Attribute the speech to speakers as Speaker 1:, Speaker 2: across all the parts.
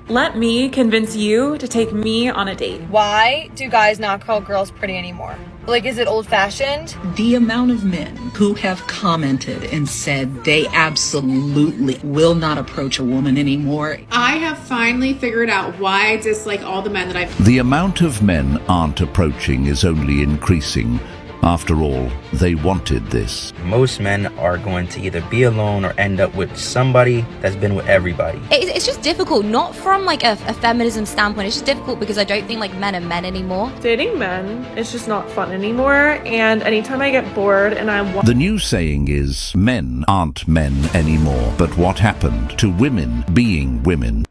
Speaker 1: Let me convince you to take me on a date.
Speaker 2: Why do guys not call girls pretty anymore? Like, is it old-fashioned?
Speaker 3: The amount of men who have commented and said they absolutely will not approach a woman anymore.
Speaker 4: I have finally figured out why I dislike all the men that I've...
Speaker 5: The amount of men aren't approaching is only increasing. After all, they wanted this.
Speaker 6: Most men are going to either be alone or end up with somebody that's been with everybody.
Speaker 7: It's just difficult, not from like a feminism standpoint. It's just difficult because I don't think like men are men anymore.
Speaker 1: Dating men is just not fun anymore, and anytime I get bored and I want...
Speaker 5: The new saying is, men aren't men anymore. But what happened to women being women?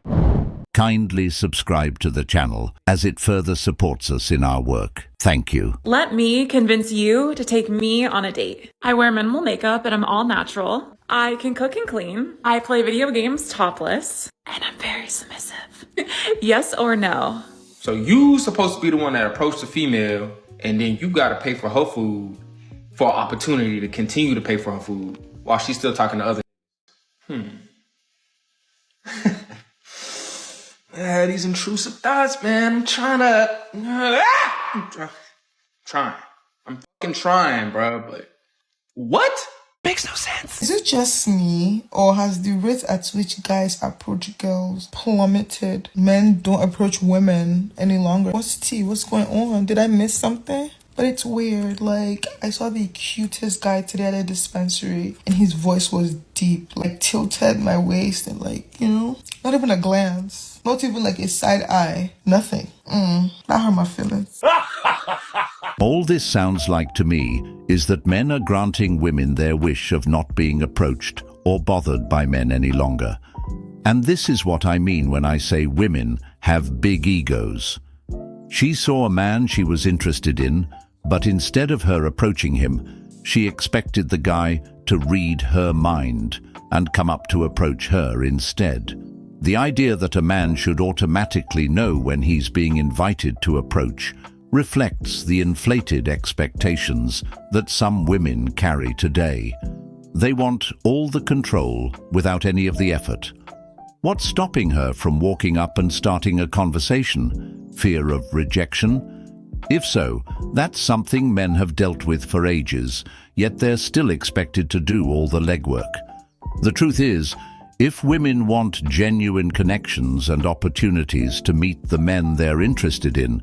Speaker 5: Kindly subscribe to the channel as it further supports us in our work. Thank you.
Speaker 1: Let me convince you to take me on a date. I wear minimal makeup and I'm all natural. I can cook and clean. I play video games topless. And I'm very submissive. Yes or no?
Speaker 8: So you supposed to be the one that approached the female, and then you gotta pay for her food for opportunity to continue to pay for her food while she's still talking to other. Yeah, these intrusive thoughts, man. I'm trying to... I'm fucking trying, bro, but... What? Makes no sense.
Speaker 9: Is it just me, or has the rate at which guys approach girls plummeted? Men don't approach women any longer. What's tea? What's going on? Did I miss something? But it's weird. Like, I saw the cutest guy today at a dispensary, and his voice was deep, like tilted my waist, and like, you know, not even a glance. Not even like a side eye. Nothing. That hurt my feelings.
Speaker 5: All this sounds like to me is that men are granting women their wish of not being approached or bothered by men any longer. And this is what I mean when I say women have big egos. She saw a man she was interested in, but instead of her approaching him, she expected the guy to read her mind and come up to approach her instead. The idea that a man should automatically know when he's being invited to approach reflects the inflated expectations that some women carry today. They want all the control without any of the effort. What's stopping her from walking up and starting a conversation? Fear of rejection? If so, that's something men have dealt with for ages, yet they're still expected to do all the legwork. The truth is, if women want genuine connections and opportunities to meet the men they're interested in,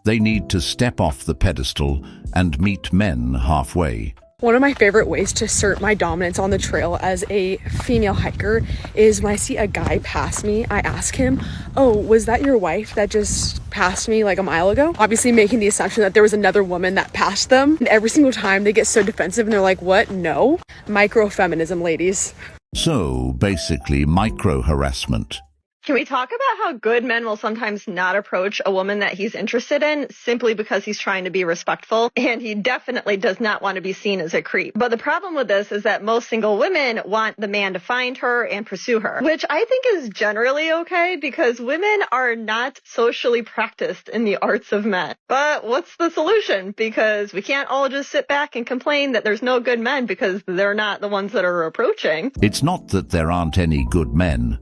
Speaker 5: they need to step off the pedestal and meet men halfway.
Speaker 10: One of my favorite ways to assert my dominance on the trail as a female hiker is when I see a guy pass me, I ask him, "Oh, was that your wife that just passed me like a mile ago?" Obviously making the assumption that there was another woman that passed them. And every single time they get so defensive and they're like, "What? No." Micro-feminism, ladies.
Speaker 5: So, basically, micro-harassment.
Speaker 2: Can we talk about how good men will sometimes not approach a woman that he's interested in simply because he's trying to be respectful, and he definitely does not want to be seen as a creep. But the problem with this is that most single women want the man to find her and pursue her, which I think is generally okay because women are not socially practiced in the arts of men. But what's the solution? Because we can't all just sit back and complain that there's no good men because they're not the ones that are approaching.
Speaker 5: It's not that there aren't any good men.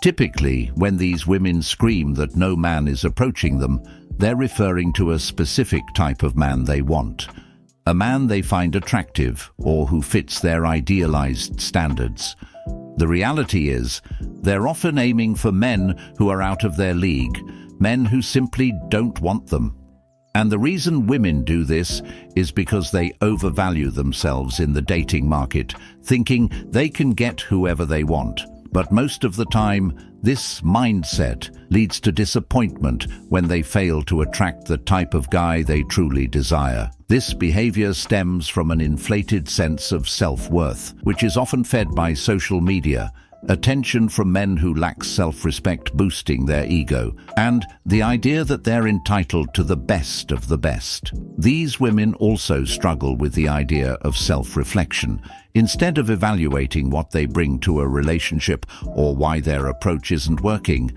Speaker 5: Typically, when these women scream that no man is approaching them, they're referring to a specific type of man they want. A man they find attractive or who fits their idealized standards. The reality is, they're often aiming for men who are out of their league, men who simply don't want them. And the reason women do this is because they overvalue themselves in the dating market, thinking they can get whoever they want. But most of the time, this mindset leads to disappointment when they fail to attract the type of guy they truly desire. This behavior stems from an inflated sense of self-worth, which is often fed by social media, attention from men who lack self-respect boosting their ego, and the idea that they're entitled to the best of the best. These women also struggle with the idea of self-reflection. Instead of evaluating what they bring to a relationship or why their approach isn't working,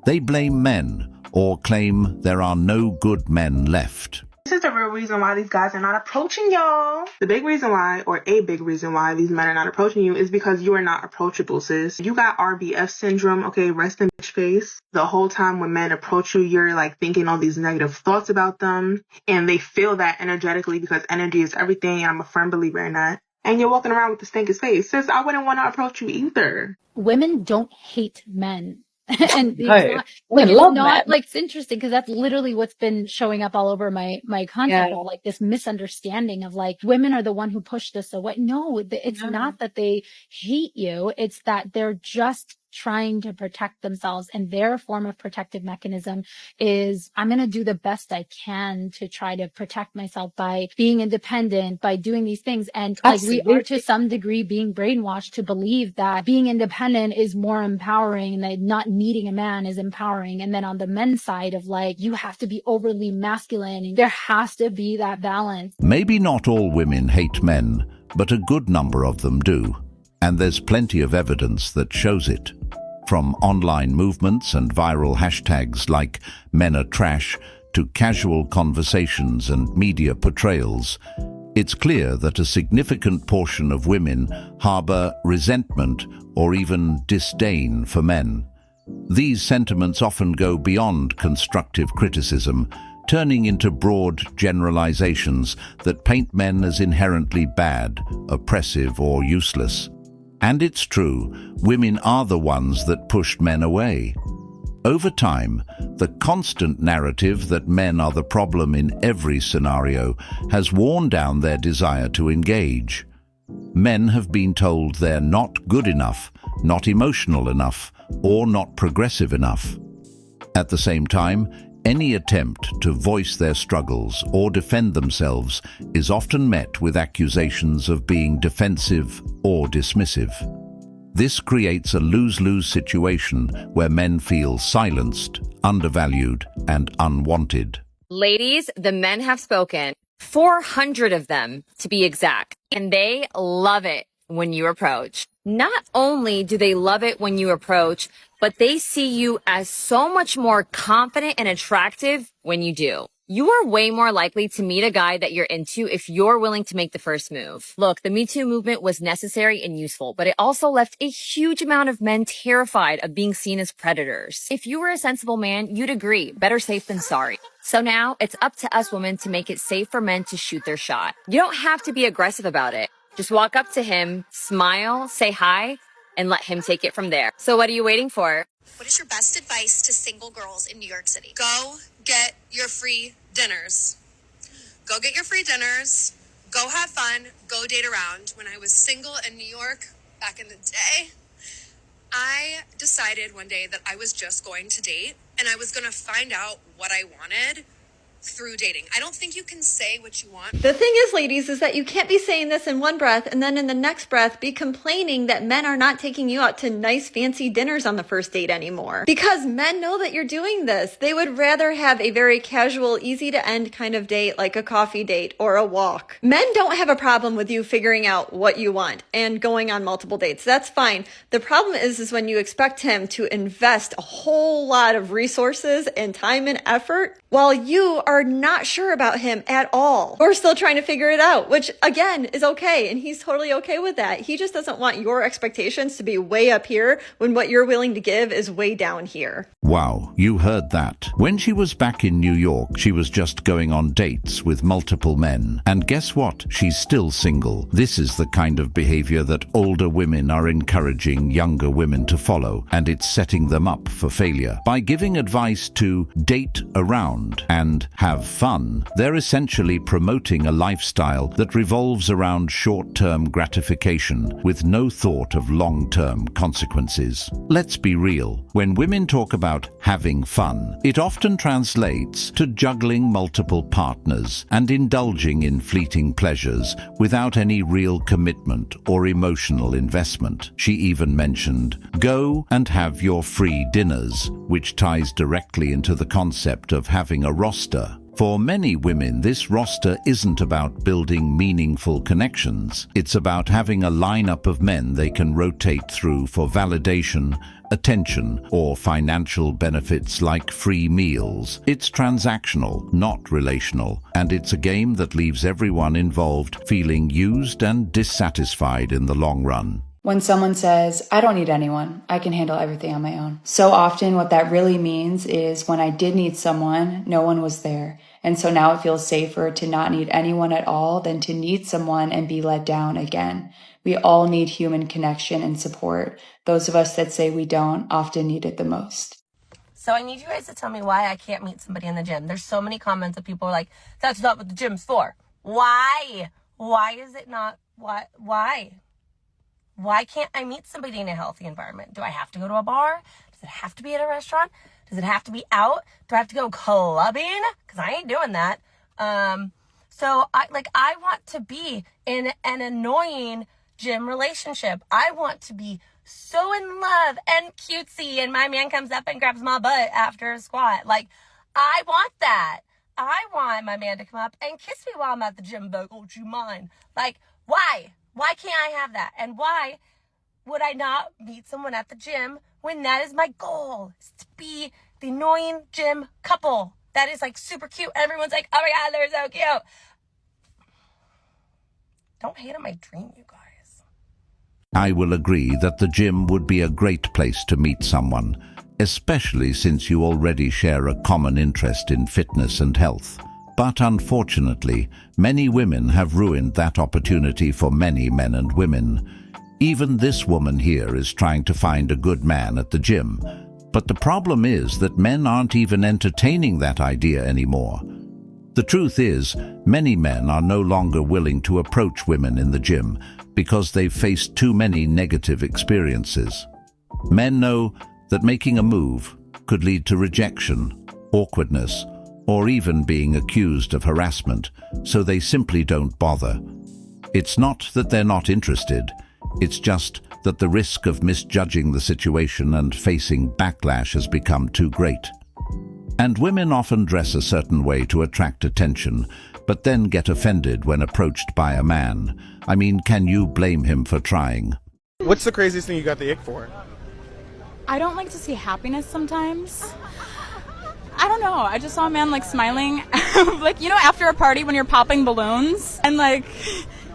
Speaker 5: they blame men or claim there are no good men left.
Speaker 11: This is the real reason why these guys are not approaching y'all. The big reason why, or a big reason why these men are not approaching you is because you are not approachable, sis. You got RBF syndrome, okay, rest in bitch face. The whole time when men approach you, you're like thinking all these negative thoughts about them, and they feel that energetically because energy is everything, and I'm a firm believer in that. And you're walking around with the stinkest face. Sis, I wouldn't want to approach you either.
Speaker 12: Women don't hate men. And
Speaker 13: No,
Speaker 12: it's
Speaker 13: love
Speaker 12: not
Speaker 13: men.
Speaker 12: like, it's interesting because that's literally what's been showing up all over my content, all like this misunderstanding of like women are the one who pushed us away. No, it's not that they hate you. It's that they're just trying to protect themselves, and their form of protective mechanism is I'm going to do the best I can to try to protect myself by being independent, by doing these things. And like we are to some degree being brainwashed to believe that being independent is more empowering and that not needing a man is empowering. And then on the men's side of like, you have to be overly masculine, and there has to be that balance.
Speaker 5: Maybe not all women hate men, but a good number of them do. And there's plenty of evidence that shows it. From online movements and viral hashtags like men are trash to casual conversations and media portrayals, it's clear that a significant portion of women harbor resentment or even disdain for men. These sentiments often go beyond constructive criticism, turning into broad generalizations that paint men as inherently bad, oppressive, or useless. And it's true, women are the ones that pushed men away. Over time, the constant narrative that men are the problem in every scenario has worn down their desire to engage. Men have been told they're not good enough, not emotional enough, or not progressive enough. At the same time, any attempt to voice their struggles or defend themselves is often met with accusations of being defensive or dismissive. This creates a lose-lose situation where men feel silenced, undervalued, and unwanted.
Speaker 14: Ladies, the men have spoken. 400 of them, to be exact. And they love it when you approach. Not only do they love it when you approach, but they see you as so much more confident and attractive when you do. You are way more likely to meet a guy that you're into if you're willing to make the first move. Look, the Me Too movement was necessary and useful, but it also left a huge amount of men terrified of being seen as predators. If you were a sensible man, you'd agree, better safe than sorry. So now it's up to us women to make it safe for men to shoot their shot. You don't have to be aggressive about it. Just walk up to him, smile, say hi, and let him take it from there. So what are you waiting for?
Speaker 15: What is your best advice to single girls in New York City? Go get your free dinners. Go get your free dinners. Go have fun. Go date around. When I was single in New York back in the day, I decided one day that I was just going to date and I was going to find out what I wanted through dating. I don't think you can say what you want.
Speaker 2: The thing is, ladies, is that you can't be saying this in one breath and then in the next breath be complaining that men are not taking you out to nice fancy dinners on the first date anymore. Because men know that you're doing this. They would rather have a very casual, easy to end kind of date like a coffee date or a walk. Men don't have a problem with you figuring out what you want and going on multiple dates. That's fine. The problem is when you expect him to invest a whole lot of resources and time and effort while you are not sure about him at all. We're still trying to figure it out, which again is okay. And he's totally okay with that. He just doesn't want your expectations to be way up here when what you're willing to give is way down here.
Speaker 5: Wow, you heard that. When she was back in New York, she was just going on dates with multiple men. And guess what? She's still single. This is the kind of behavior that older women are encouraging younger women to follow, and it's setting them up for failure. By giving advice to date around and have fun, they're essentially promoting a lifestyle that revolves around short-term gratification with no thought of long-term consequences. Let's be real. When women talk about having fun, it often translates to juggling multiple partners and indulging in fleeting pleasures without any real commitment or emotional investment. She even mentioned, "Go and have your free dinners," which ties directly into the concept of having a roster. For many women, this roster isn't about building meaningful connections. It's about having a lineup of men they can rotate through for validation, attention, or financial benefits like free meals. It's transactional, not relational, and it's a game that leaves everyone involved feeling used and dissatisfied in the long run.
Speaker 13: When someone says, I don't need anyone, I can handle everything on my own. So often what that really means is when I did need someone, no one was there. And so now it feels safer to not need anyone at all than to need someone and be let down again. We all need human connection and support. Those of us that say we don't often need it the most.
Speaker 16: So I need you guys to tell me why I can't meet somebody in the gym. There's so many comments of people are like, that's not what the gym's for. Why? Why is it not? Why? Why can't I meet somebody in a healthy environment? Do I have to go to a bar? Does it have to be at a restaurant? Does it have to be out? Do I have to go clubbing? Because I ain't doing that. So I want to be in an annoying gym relationship. I want to be so in love and cutesy and my man comes up and grabs my butt after a squat. Like, I want that. I want my man to come up and kiss me while I'm at the gym, but would you mind? Like, why? Why can't I have that? And why would I not meet someone at the gym when that is my goal? Is to be the annoying gym couple that is like super cute. Everyone's like, oh my God, they're so cute. Don't hate on my dream, you guys.
Speaker 5: I will agree that the gym would be a great place to meet someone, especially since you already share a common interest in fitness and health. But unfortunately, many women have ruined that opportunity for many men and women. Even this woman here is trying to find a good man at the gym. But the problem is that men aren't even entertaining that idea anymore. The truth is, many men are no longer willing to approach women in the gym because they've faced too many negative experiences. Men know that making a move could lead to rejection, awkwardness, or even being accused of harassment, so they simply don't bother. It's not that they're not interested, it's just that the risk of misjudging the situation and facing backlash has become too great. And women often dress a certain way to attract attention, but then get offended when approached by a man. I mean, can you blame him for trying?
Speaker 17: What's the craziest thing you got the ick for?
Speaker 18: I don't like to see happiness sometimes. I don't know. I just saw a man like smiling, like, you know, after a party when you're popping balloons, and like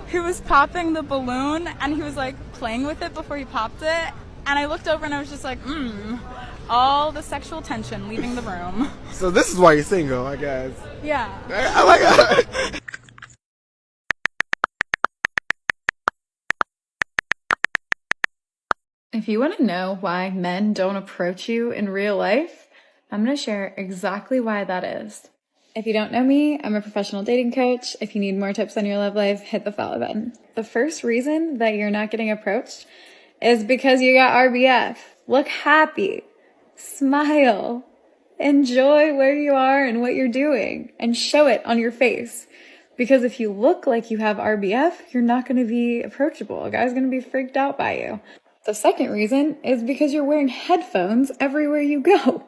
Speaker 18: he was popping the balloon and he was like playing with it before he popped it. And I looked over and I was just like, all the sexual tension leaving the room.
Speaker 17: So this is why you're single, I guess.
Speaker 18: Yeah.
Speaker 17: I like that.
Speaker 19: If you want to know why men don't approach you in real life, I'm going to share exactly why that is. If you don't know me, I'm a professional dating coach. If you need more tips on your love life, hit the follow button. The first reason that you're not getting approached is because you got RBF. Look happy. Smile. Enjoy where you are and what you're doing, and show it on your face. Because if you look like you have RBF, you're not going to be approachable. A guy's going to be freaked out by you. The second reason is because you're wearing headphones everywhere you go.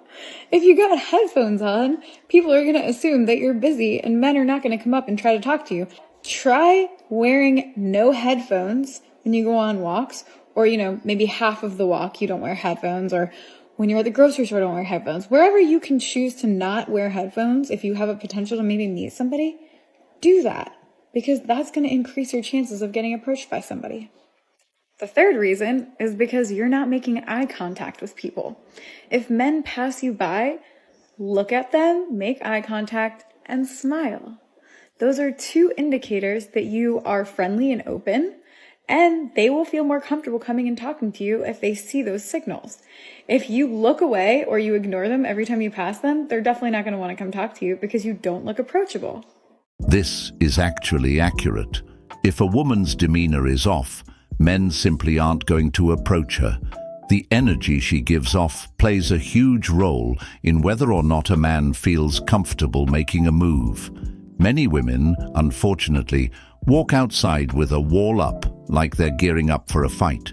Speaker 19: If you got headphones on, people are going to assume that you're busy and men are not going to come up and try to talk to you. Try wearing no headphones when you go on walks, or, you know, maybe half of the walk you don't wear headphones, or when you're at the grocery store, don't wear headphones. Wherever you can choose to not wear headphones, if you have a potential to maybe meet somebody, do that, because that's going to increase your chances of getting approached by somebody. The third reason is because you're not making eye contact with people. If men pass you by, look at them, make eye contact, and smile. Those are two indicators that you are friendly and open, and they will feel more comfortable coming and talking to you if they see those signals. If you look away or you ignore them every time you pass them, they're definitely not going to want to come talk to you because you don't look approachable.
Speaker 5: This is actually accurate. If a woman's demeanor is off, men simply aren't going to approach her. The energy she gives off plays a huge role in whether or not a man feels comfortable making a move. Many women, unfortunately, walk outside with a wall up, like they're gearing up for a fight.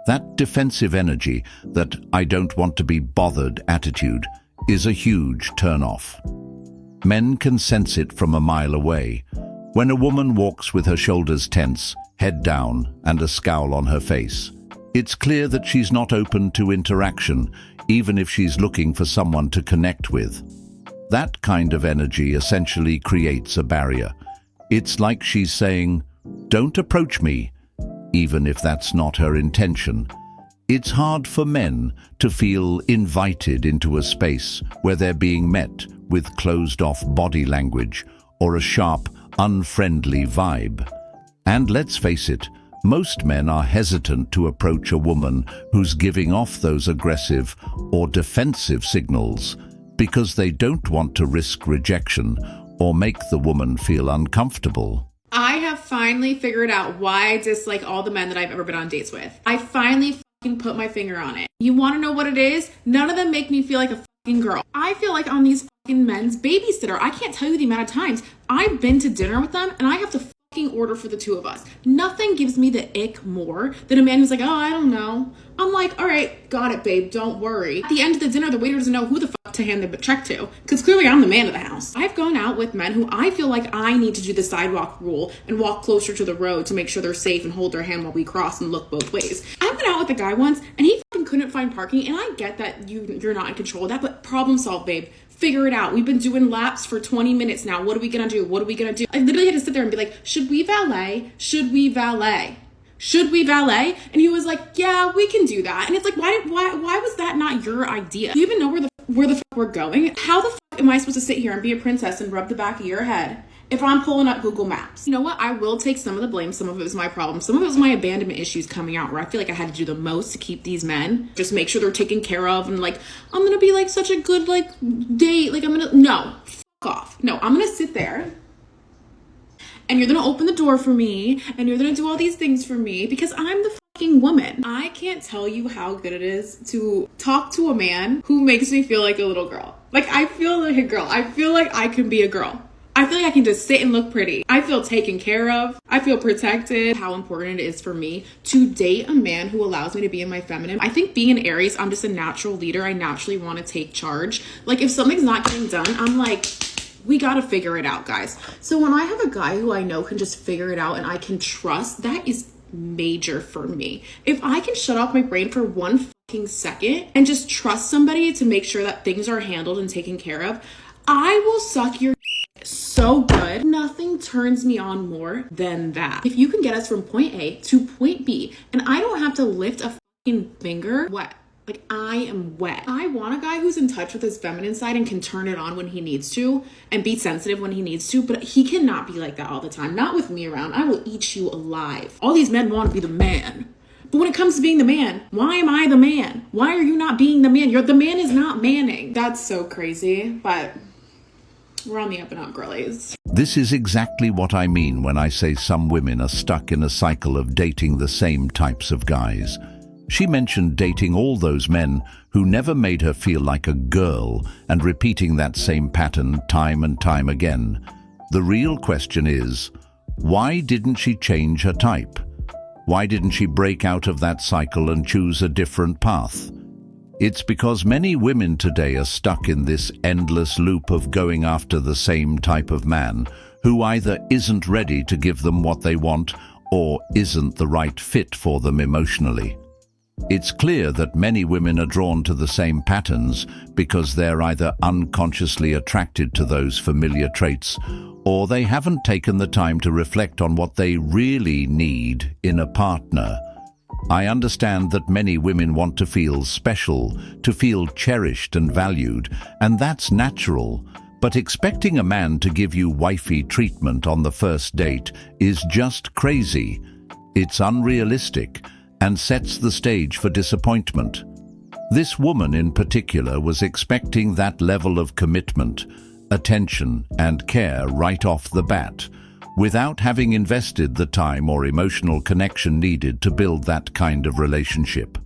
Speaker 5: That defensive energy, that I don't want to be bothered attitude, is a huge turn-off. Men can sense it from a mile away. When a woman walks with her shoulders tense, head down, and a scowl on her face, it's clear that she's not open to interaction, even if she's looking for someone to connect with. That kind of energy essentially creates a barrier. It's like she's saying, "Don't approach me," even if that's not her intention. It's hard for men to feel invited into a space where they're being met with closed-off body language or a sharp, unfriendly vibe. And let's face it, most men are hesitant to approach a woman who's giving off those aggressive or defensive signals because they don't want to risk rejection or make the woman feel uncomfortable.
Speaker 4: I have finally figured out why I dislike all the men that I've ever been on dates with. I finally fucking put my finger on it. You want to know what it is? None of them make me feel like a fucking girl. I feel like I'm these fucking men's babysitter. I can't tell you the amount of times I've been to dinner with them and I have to fucking order for the two of us. Nothing gives me the ick more than a man who's like, "Oh, I don't know." I'm like, "All right, got it, babe, don't worry." At the end of the dinner, the waiter doesn't know who the fuck to hand the check to, because clearly I'm the man of the house. I've gone out with men who I feel like I need to do the sidewalk rule and walk closer to the road to make sure they're safe and hold their hand while we cross and look both ways. I went out with a guy once and he fucking couldn't find parking, and I get that you're not in control of that, but problem solved, babe. Figure it out. We've been doing laps for 20 minutes now. What are we gonna do? What are we gonna do? I literally had to sit there and be like, "Should we valet? Should we valet? Should we valet?" And he was like, "Yeah, we can do that." And it's like, why was that not your idea? Do you even know where the fuck we're going? How the fuck am I supposed to sit here and be a princess and rub the back of your head if I'm pulling up Google Maps? You know what? I will take some of the blame. Some of it was my problem. Some of it was my abandonment issues coming out, where I feel like I had to do the most to keep these men, just make sure they're taken care of, and like, I'm gonna be like such a good like date. Like no, fuck off. No, I'm gonna sit there and you're gonna open the door for me and you're gonna do all these things for me because I'm the fucking woman. I can't tell you how good it is to talk to a man who makes me feel like a little girl. Like, I feel like a girl. I feel like I can be a girl. I feel like I can just sit and look pretty. I feel taken care of. I feel protected. How important it is for me to date a man who allows me to be in my feminine. I think being an Aries, I'm just a natural leader. I naturally want to take charge. Like, if something's not getting done, I'm like, we gotta figure it out, guys. So when I have a guy who I know can just figure it out and I can trust, that is major for me. If I can shut off my brain for 1 fucking second and just trust somebody to make sure that things are handled and taken care of, I will suck your so good. Nothing turns me on more than that. If you can get us from point A to point B and I don't have to lift a fucking finger, wet. Like, I am wet. I want a guy who's in touch with his feminine side and can turn it on when he needs to and be sensitive when he needs to, but he cannot be like that all the time. Not with me around. I will eat you alive. All these men want to be the man. But when it comes to being the man, why am I the man? Why are you not being the man? The man is not manning. That's so crazy, but we're on the up and up, girlies.
Speaker 5: This is exactly what I mean when I say some women are stuck in a cycle of dating the same types of guys. She mentioned dating all those men who never made her feel like a girl and repeating that same pattern time and time again. The real question is, why didn't she change her type? Why didn't she break out of that cycle and choose a different path? It's because many women today are stuck in this endless loop of going after the same type of man who either isn't ready to give them what they want or isn't the right fit for them emotionally. It's clear that many women are drawn to the same patterns because they're either unconsciously attracted to those familiar traits or they haven't taken the time to reflect on what they really need in a partner. I understand that many women want to feel special, to feel cherished and valued, and that's natural. But expecting a man to give you wifey treatment on the first date is just crazy. It's unrealistic and sets the stage for disappointment. This woman in particular was expecting that level of commitment, attention, and care right off the bat, without having invested the time or emotional connection needed to build that kind of relationship.